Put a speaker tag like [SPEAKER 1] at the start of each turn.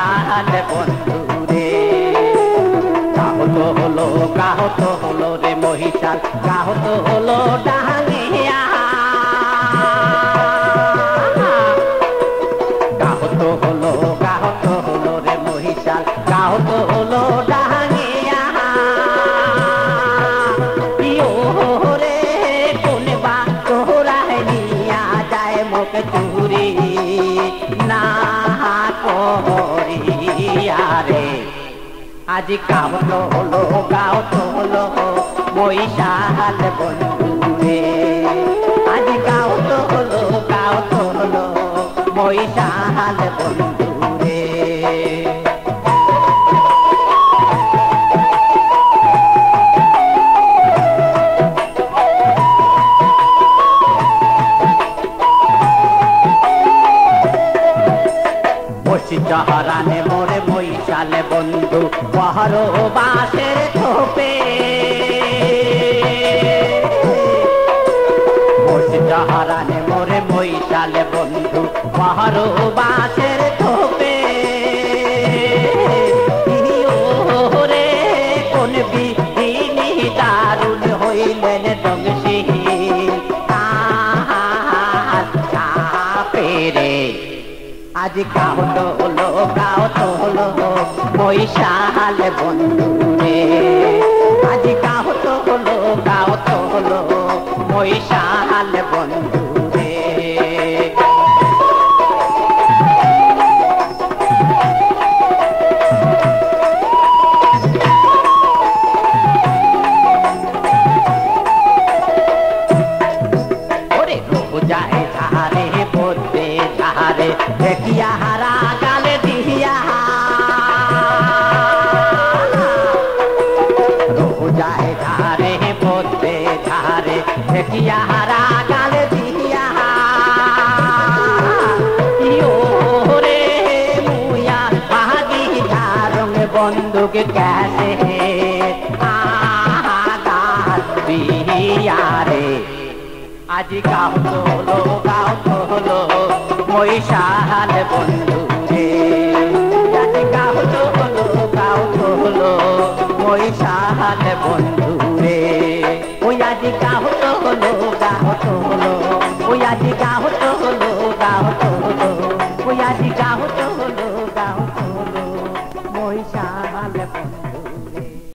[SPEAKER 1] মহিষাল বন্ধু রে। কাহত হলো রে মহিষাল, কাহত হলো ডাঙ্গিয়া। কাহত হলো রে মহিষাল, কাহত হলো ডাঙ্গিয়া। ইয়ো রে কোন বা তোরায় নিয়া যায় মুখ চুরি না করিয়া রে। আজ কাহত হলো মহিষাল বন্ধু রে। আজ কাহত হলো মহিষাল বন্ধু রে। চহরানে মোরে মহিষাল বন্ধু বহরো বাঁশের থোপে। চহরানে মোরে মহিষাল বন্ধু বহরো বাঁশের থোপে। রে কোন বিধিনি দারুণ হইলেন দংশীহীন পেরে। আজ কাহত হলো মহিষাল বন্ধু রে। আজ কাহত হলো মহিষাল বন্ধু রে। ওরে রোজায় ধারে পড়তে ধারে দেখিয়া হারা গালে দিয়া। রোজায় ধারে পড়তে ধারে দেখিয়া হারা গালে দিয়া। রে মুয়া বাগি ধারং বন্দুক ক্যাসে দিয়া রে। আজ কাহত হলো মহিষাল বন্ধু রে। আজ কাহত হলো মহিষাল বন্ধু রে। ওই আজ কাহত হলো ওই আজ কাহত হলো ওই আজ কাহত হলো মহিষাল বন্ধু।